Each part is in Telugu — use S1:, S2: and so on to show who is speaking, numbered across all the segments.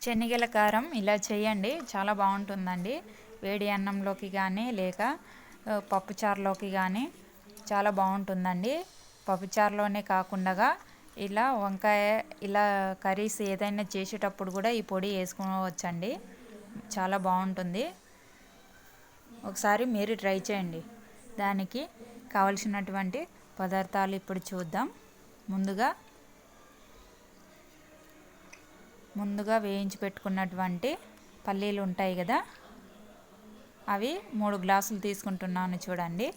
S1: శనగల కారం ఇలా చేయండి, చాలా బాగుంటుందండి. వేడి అన్నంలోకి కానీ లేక పప్పుచారులోకి కానీ చాలా బాగుంటుందండి. పప్పుచారులోనే కాకుండా ఇలా వంకాయ ఇలా కర్రీస్ ఏదైనా చేసేటప్పుడు కూడా ఈ పొడి వేసుకోవచ్చండి, చాలా బాగుంటుంది. ఒకసారి మీరు ట్రై చేయండి. దానికి కావలసినటువంటి పదార్థాలు ఇప్పుడు చూద్దాం. ముందుగా వేయించి పెట్టుకున్నటువంటి పల్లీలు ఉంటాయి కదా, అవి 3 గ్లాసులు తీసుకుంటున్నాను. చూడండి,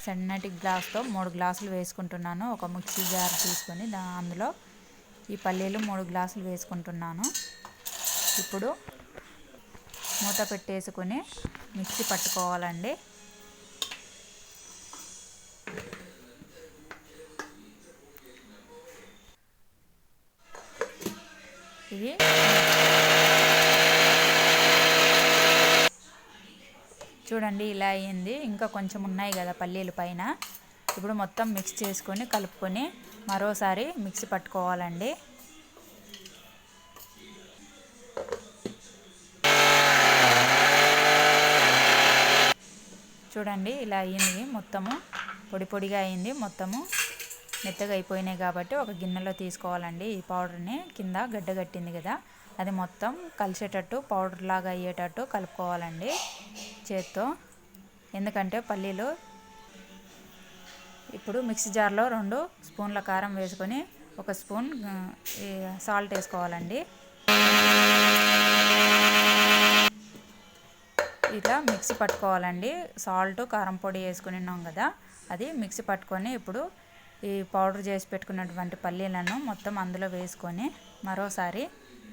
S1: సన్నటి గ్లాస్తో 3 గ్లాసులు వేసుకుంటున్నాను. ఒక మిక్సీ జార్ తీసుకొని అందులో ఈ పల్లీలు 3 గ్లాసులు వేసుకుంటున్నాను. ఇప్పుడు మూత పెట్టేసుకొని మిక్సీ పట్టుకోవాలండి. ఇది చూడండి, ఇలా అయ్యింది. ఇంకా కొంచెం ఉన్నాయి కదా పల్లీలు పైన. ఇప్పుడు మొత్తం మిక్స్ చేసుకొని కలుపుకొని మరోసారి మిక్సీ పట్టుకోవాలండి. చూడండి, ఇలా అయ్యింది. మొత్తము పొడి పొడిగా అయింది, మొత్తము మెత్తగా అయిపోయినాయి. కాబట్టి ఒక గిన్నెలో తీసుకోవాలండి. ఈ పౌడర్ని కింద గడ్డ కట్టింది కదా, అది మొత్తం కలిసేటట్టు పౌడర్ లాగా అయ్యేటట్టు కలుపుకోవాలండి చేత్తో. ఎందుకంటే పల్లీలు ఇప్పుడు మిక్సీ జార్లో 2 స్పూన్ల కారం వేసుకొని 1 స్పూన్ సాల్ట్ వేసుకోవాలండి. ఇలా మిక్సీ పట్టుకోవాలండి. సాల్ట్ కారం పొడి వేసుకుని ఉన్నాం కదా, అది మిక్సీ పట్టుకొని ఇప్పుడు ఈ పౌడర్ చేసి పెట్టుకున్నటువంటి పల్లీలను మొత్తం అందులో వేసుకొని మరోసారి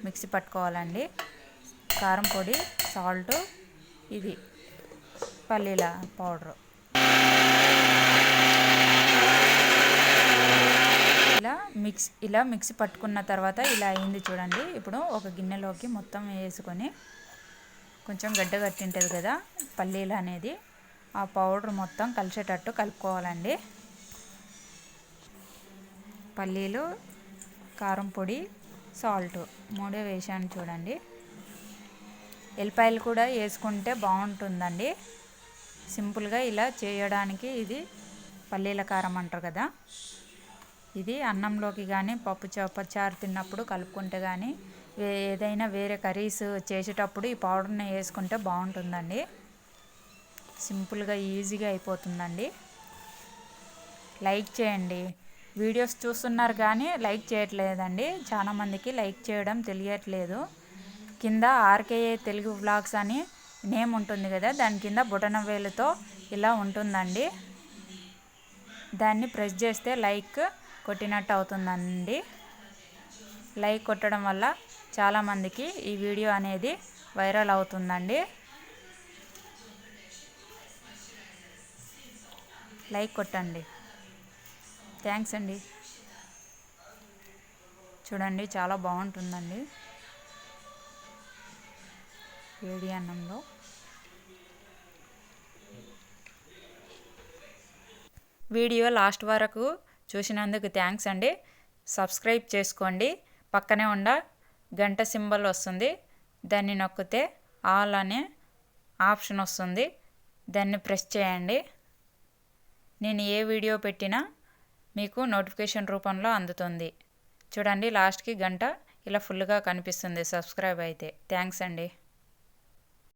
S1: మిక్సీ పట్టుకోవాలండి. కారం పొడి, సాల్ట్, ఇది పల్లీల పౌడరు ఇలా మిక్సీ పట్టుకున్న తర్వాత ఇలా అయింది. చూడండి, ఇప్పుడు ఒక గిన్నెలోకి మొత్తం వేసుకొని కొంచెం గడ్డ కట్టింటుంది కదా పల్లీలు అనేది, ఆ పౌడర్ మొత్తం కలిసేటట్టు కలుపుకోవాలండి. పల్లీలు, కారం పొడి, సాల్ట్ 3 వేసాను. చూడండి, ఎల్లిపాయలు కూడా వేసుకుంటే బాగుంటుందండి. సింపుల్గా ఇలా చేయడానికి ఇది పల్లీల కారం అంటారు కదా. ఇది అన్నంలోకి కానీ పప్పుచారు తిన్నప్పుడు కలుపుకుంటే కానీ ఏదైనా వేరే కర్రీస్ చేసేటప్పుడు ఈ పౌడర్ని వేసుకుంటే బాగుంటుందండి. సింపుల్గా ఈజీగా అయిపోతుందండి. లైక్ చేయండి. వీడియోస్ చూస్తున్నారు కానీ లైక్ చేయట్లేదండి. చాలామందికి లైక్ చేయడం తెలియట్లేదు. కింద ఆర్కేఏ తెలుగు వ్లాగ్స్ అని నేమ్ ఉంటుంది కదా, దాని కింద బొటనవేలుతో ఇలా ఉంటుందండి. దాన్ని ప్రెస్ చేస్తే లైక్ కొట్టినట్టు అవుతుందండి. లైక్ కొట్టడం వల్ల చాలామందికి ఈ వీడియో అనేది వైరల్ అవుతుందండి. లైక్ కొట్టండి. థ్యాంక్స్ అండి. చూడండి, చాలా బాగుంటుందండి వేడి అన్నంలో. వీడియో లాస్ట్ వరకు చూసినందుకు థ్యాంక్స్ అండి. సబ్స్క్రైబ్ చేసుకోండి. పక్కనే ఉన్న గంట సింబల్ వస్తుంది, దాన్ని నొక్కితే ఆల్ అనే ఆప్షన్ వస్తుంది, దాన్ని ప్రెస్ చేయండి. నేను ఏ వీడియో పెట్టినా మీకు నోటిఫికేషన్ రూపంలో అందుతుంది. చూడండి, లాస్ట్కి గంట ఇలా ఫుల్గా కనిపిస్తుంది సబ్స్క్రైబ్ అయితే. థ్యాంక్స్ అండి.